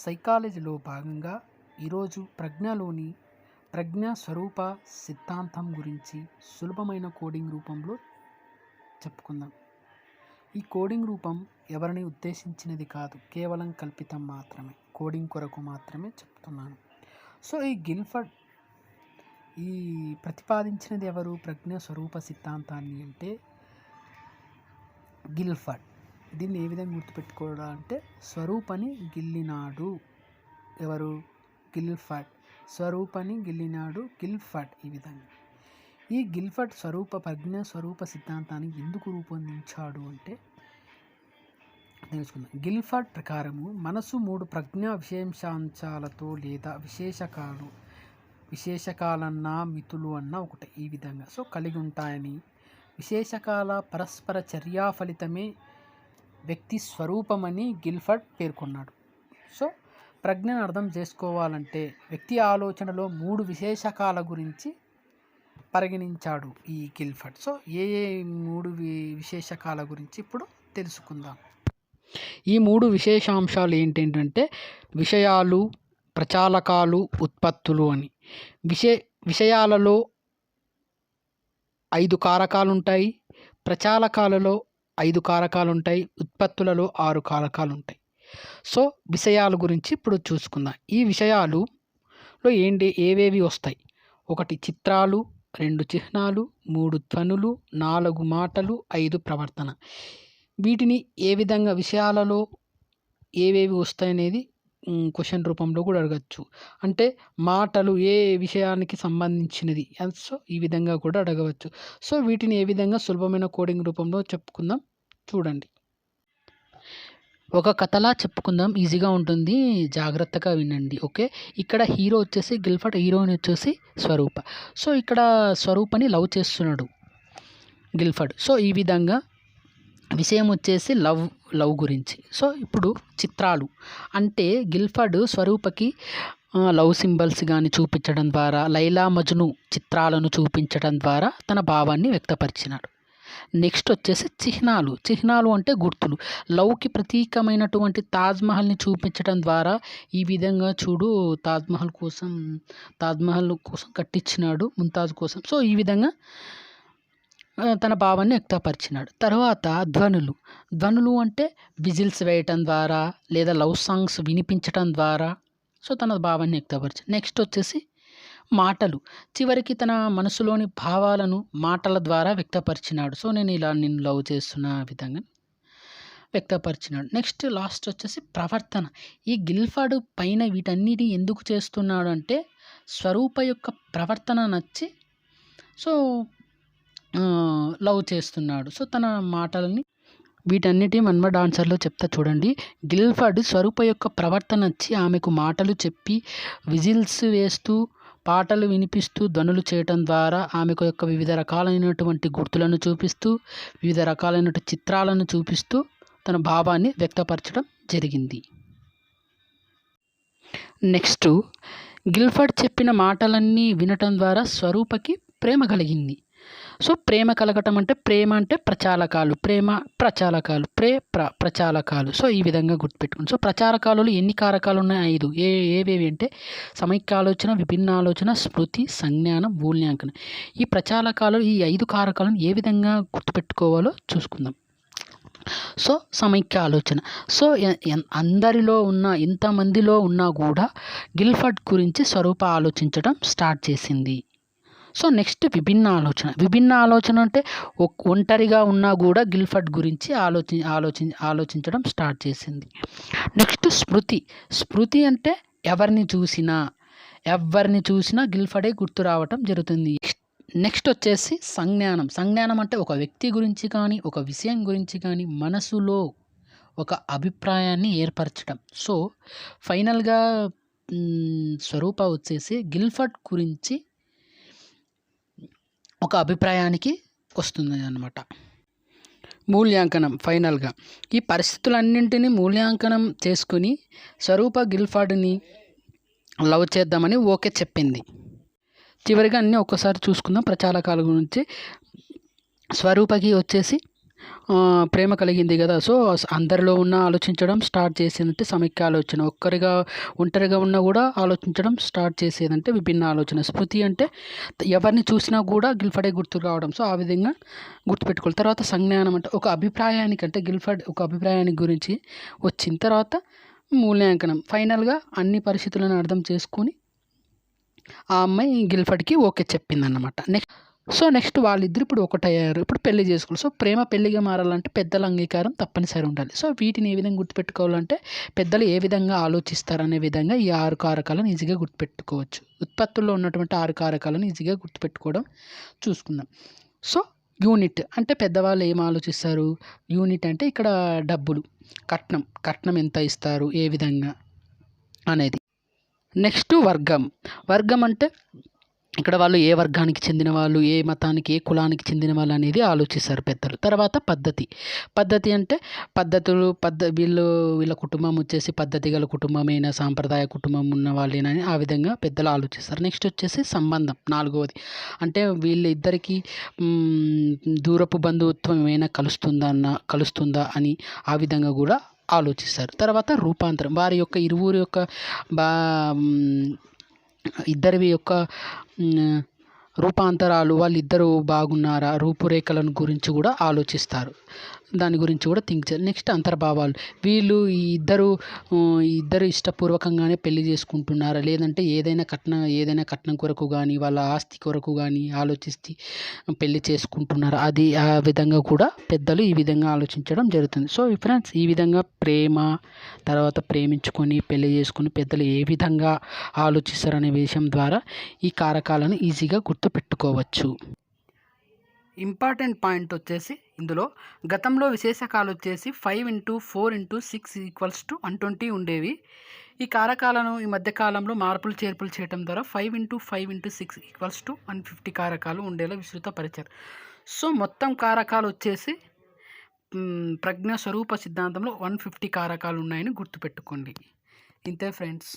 సైకాలజీలో భాగంగా ఈరోజు ప్రజ్ఞా స్వరూప సిద్ధాంతం గురించి సులభమైన కోడింగ్ రూపంలో చెప్పుకుందాం. ఈ కోడింగ్ రూపం ఎవరిని ఉద్దేశించినది కాదు, కేవలం కల్పితం మాత్రమే, కోడింగ్ కొరకు మాత్రమే చెప్తున్నాను. సో ఈ గిల్ఫర్డ్ ప్రతిపాదించినది ఎవరు? ప్రజ్ఞా స్వరూప సిద్ధాంతాన్ని అంటే గిల్ఫర్డ్. దీన్ని ఏ విధంగా గుర్తుపెట్టుకోవడం అంటే, స్వరూపని గిల్లినాడు. ఎవరు? గిల్ఫర్డ్. స్వరూపని గిల్లినాడు గిల్ఫర్డ్. ఈ విధంగా ఈ గిల్ఫర్డ్ ప్రజ్ఞా స్వరూప సిద్ధాంతాన్ని ఎందుకు రూపొందించాడు అంటే తెలుసుకుందాం. గిల్ఫర్డ్ ప్రకారము మనసు 3 ప్రజ్ఞా విశేషాంశాలతో లేదా విశేషకాలన్నా మితులు అన్న ఒకటి ఈ విధంగా కలిగి ఉంటాయని, విశేషకాల పరస్పర చర్యా ఫలితమే వ్యక్తి స్వరూపమని గిల్ఫర్డ్ పేర్కొన్నాడు. సో ప్రజ్ఞను అర్థం చేసుకోవాలంటే వ్యక్తి ఆలోచనలో 3 విశేషకాల గురించి పరిగణించాడు ఈ గిల్ఫర్డ్. సో ఏ 3 విశేషకాల గురించి ఇప్పుడు తెలుసుకుందాం. ఈ 3 విశేషాంశాలు ఏంటంటే విషయాలు, ప్రచాలకాలు, ఉత్పత్తులు అని. విషయాలలో 5 కారకాలు ఉంటాయి, ప్రచాలకాలలో 5 కారకాలు ఉంటాయి, ఉత్పత్తులలో 6 కారకాలు ఉంటాయి. సో విషయాల గురించి ఇప్పుడు చూసుకుందాం. ఈ విషయాలలో ఏవేవి వస్తాయి? 1 చిత్రాలు, 2 చిహ్నాలు, 3 ధ్వనులు, 4 మాటలు, 5 ప్రవర్తన. వీటిని ఏ విధంగా విషయాలలో ఏవేవి వస్తాయనేది క్వశ్చన్ రూపంలో కూడా అడగచ్చు. అంటే మాటలు ఏ విషయానికి సంబంధించినది, సో ఈ విధంగా కూడా అడగవచ్చు. సో వీటిని ఏ విధంగా సులభమైన కోడింగ్ రూపంలో చెప్పుకుందాం, చూడండి. ఒక కథలా చెప్పుకుందాం, ఈజీగా ఉంటుంది, జాగ్రత్తగా వినండి. ఓకే, ఇక్కడ హీరో వచ్చేసి గిల్ఫర్డ్, హీరోయిన్ వచ్చేసి స్వరూప. సో ఇక్కడ స్వరూపని లవ్ చేస్తున్నాడు గిల్ఫర్డ్. సో ఈ విధంగా విషయం వచ్చేసి లవ్ గురించి. సో ఇప్పుడు చిత్రాలు అంటే గిల్ఫర్డ్ స్వరూపకి లవ్ సింబల్స్ కానీ చూపించడం ద్వారా, లైలా మజ్ను చిత్రాలను చూపించడం ద్వారా తన భావాన్ని వ్యక్తపరిచినాడు. నెక్స్ట్ వచ్చేసి చిహ్నాలు అంటే గుర్తులు. లవ్కి ప్రతీకమైనటువంటి తాజ్మహల్ని చూపించడం ద్వారా ఈ విధంగా చూడు, తాజ్మహల్ కోసం కట్టించినాడు ముంతాజ్ కోసం. సో ఈ విధంగా తన భావాన్ని వ్యక్తపరిచినాడు. తర్వాత ధ్వనులు అంటే విజిల్స్ వేయటం ద్వారా లేదా లవ్ సాంగ్స్ వినిపించటం ద్వారా సో తన భావాన్ని వ్యక్తపరిచాడు. నెక్స్ట్ వచ్చేసి మాటలు, చివరికి తన మనసులోని భావాలను మాటల ద్వారా వ్యక్తపరిచినాడు. సో నిన్ను లవ్ చేస్తున్న విధంగా వ్యక్తపరిచినాడు. నెక్స్ట్ లాస్ట్ వచ్చేసి ప్రవర్తన. ఈ గిల్ఫర్డ్ పైన వీటన్నిటి ఎందుకు చేస్తున్నాడు అంటే స్వరూప యొక్క ప్రవర్తన నచ్చి సో లవ్ చేస్తున్నాడు. సో తన మాటలని వీటన్నిటి మన్మథ్ ఆన్సర్లో చెప్తా చూడండి. గిల్ఫర్డ్ స్వరూప యొక్క ప్రవర్తన నచ్చి ఆమెకు మాటలు చెప్పి, విజిల్స్ వేస్తూ, పాటలు వినిపిస్తూ, ధ్వనులు చేయటం ద్వారా ఆమెకు యొక్క వివిధ రకాలైనటువంటి గుర్తులను చూపిస్తూ, వివిధ రకాలైనటువంటి చిత్రాలను చూపిస్తూ తన భావాన్ని వ్యక్తపరచడం జరిగింది. నెక్స్ట్ గిల్ఫర్డ్ చెప్పిన మాటలన్నీ వినటం ద్వారా స్వరూపకి ప్రేమ కలిగింది. సో ప్రేమ కలగటం అంటే ప్రచాలకాలు, ప్రచాలకాలు. సో ఈ విధంగా గుర్తుపెట్టుకోండి. సో ప్రచాలకాలలో ఎన్ని కారకాలు ఉన్నాయి? 5. ఏవేవి అంటే సమైక్యాలోచన, విభిన్నాలోచన, స్మృతి, సంజ్ఞానం, మూల్యాంకనం. ఈ ప్రచాలకాలు ఈ 5 కారకాలను ఏ విధంగా గుర్తుపెట్టుకోవాలో చూసుకుందాం. సో సమైక్య ఆలోచన. సో అందరిలో ఉన్న ఇంతమందిలో ఉన్నా కూడా గిల్ఫర్డ్ గురించి స్వరూప ఆలోచించడం స్టార్ట్ చేసింది. సో నెక్స్ట్ విభిన్న ఆలోచన అంటే ఒంటరిగా ఉన్నా కూడా గిల్ఫర్డ్ గురించి ఆలోచించడం స్టార్ట్ చేసింది. నెక్స్ట్ స్మృతి అంటే ఎవరిని చూసినా గిల్ఫర్డే గుర్తు రావటం జరుగుతుంది. నెక్స్ట్ వచ్చేసి సంజ్ఞానం అంటే ఒక వ్యక్తి గురించి కానీ ఒక విషయం గురించి కానీ మనసులో ఒక అభిప్రాయాన్ని ఏర్పరచడం. సో ఫైనల్గా స్వరూప వచ్చేసి గిల్ఫర్డ్ గురించి ఒక అభిప్రాయానికి వస్తుంది అన్నమాట. మూల్యాంకనం. ఫైనల్గా ఈ పరిస్థితులన్నింటినీ మూల్యాంకనం చేసుకుని స్వరూప గిల్ఫర్డ్ని లవ్ చేద్దామని ఓకే చెప్పింది. చివరిగా అన్నీ ఒక్కసారి చూసుకుందాం. ప్రచాలకాల గురించి స్వరూపకి వచ్చేసి ప్రేమ కలిగింది కదా! సో, అందరిలో ఉన్న ఆలోచించడం స్టార్ట్ చేసిందంటే సమైక్య ఆలోచన. ఒంటరిగా ఉన్నా గూడా ఆలోచించడం స్టార్ట్ చేసేదంటే విభిన్న ఆలోచన. స్మృతి అంటే ఎవరిని చూసినా గూడా గిల్ఫర్డే గుర్తుకు రావడం. సో, ఆ విధంగా గుర్తుపెట్టుకోవాలి. తర్వాత సంజ్ఞానం అంటే ఒక అభిప్రాయానికి అంటే గిల్ఫర్డ్ ఒక అభిప్రాయానికి గురించి వచ్చిన తర్వాత మూల్యాంకనం. ఫైనల్‌గా అన్ని పరిస్థితులను అర్థం చేసుకొని ఆ అమ్మాయి గిల్ఫర్డ్‌కి ఓకే చెప్పిందన్నమాట. నెక్స్ట్ వాళ్ళిద్దరు ఇప్పుడు ఒకటయ్యారు. ఇప్పుడు పెళ్లి చేసుకోవాలి. సో, ప్రేమ పెళ్లిగా మారాలంటే పెద్దల అంగీకారం తప్పనిసరి ఉండాలి. సో, వీటిని ఏ విధంగా గుర్తుపెట్టుకోవాలంటే పెద్దలు ఏ విధంగా ఆలోచిస్తారనే విధంగా ఈ 6 కారకాలను ఈజీగా గుర్తుపెట్టుకోవచ్చు. ఉత్పత్తుల్లో ఉన్నటువంటి 6 కారకాలను ఈజీగా గుర్తుపెట్టుకోవడం చూసుకుందాం. సో, యూనిట్ అంటే పెద్దవాళ్ళు ఏం ఆలోచిస్తారు? యూనిట్ అంటే ఇక్కడ డబ్బులు, కట్నం ఎంత ఇస్తారు? ఏ విధంగా అనేది. నెక్స్ట్ వర్గం అంటే ఇక్కడ వాళ్ళు ఏ వర్గానికి చెందిన వాళ్ళు, ఏ మతానికి, ఏ కులానికి చెందిన వాళ్ళు అనేది ఆలోచిస్తారు పెద్దలు. తర్వాత పద్ధతి అంటే పద్ధతులు వీళ్ళ కుటుంబం వచ్చేసి పద్ధతి గల కుటుంబమేనా, సాంప్రదాయ కుటుంబం ఉన్న వాళ్ళేనని ఆ విధంగా పెద్దలు ఆలోచిస్తారు. నెక్స్ట్ వచ్చేసి సంబంధం 4వది. అంటే వీళ్ళిద్దరికీ దూరపు బంధుత్వం ఏమైనా కలుస్తుందా అని ఆ విధంగా కూడా ఆలోచిస్తారు. తర్వాత రూపాంతరం వారి యొక్క ఇరువురి యొక్క ఇద్దరివి యొక్క రూపాంతరాలు, వాళ్ళిద్దరూ బాగున్నారా, రూపురేఖలను గురించి కూడా ఆలోచిస్తారు. దాని గురించి కూడా థింక్ చేయాలి. నెక్స్ట్ అంతర్భావాలు. వీళ్ళు ఈ ఇద్దరు ఇష్టపూర్వకంగానే పెళ్లి చేసుకుంటున్నారా, లేదంటే ఏదైనా కట్నం కొరకు కానీ వాళ్ళ ఆస్తి కొరకు కానీ ఆలోచించి పెళ్లి చేసుకుంటున్నారా, అది ఆ విధంగా కూడా పెద్దలు ఈ విధంగా ఆలోచించడం జరుగుతుంది. సో ఫ్రెండ్స్, ఈ విధంగా తర్వాత ప్రేమించుకొని పెళ్లి చేసుకుని పెద్దలు ఏ విధంగా ఆలోచిస్తారనే విషయం ద్వారా ఈ కారకాలను ఈజీగా గుర్తుపెట్టుకోవచ్చు. ఇంపార్టెంట్ పాయింట్ వచ్చేసి ఇందులో గతంలో విశేషకాలు వచ్చేసి 5x4x6 120 ఉండేవి. ఈ కారకాలను ఈ మధ్యకాలంలో మార్పులు చేర్పులు చేయడం ద్వారా 5x5x6 150 కారకాలు ఉండేలా విస్తృతపరిచారు. సో మొత్తం కారకాలు వచ్చేసి ప్రజ్ఞ స్వరూప సిద్ధాంతంలో 150 కారకాలు ఉన్నాయని గుర్తుపెట్టుకోండి. ఇంతే ఫ్రెండ్స్.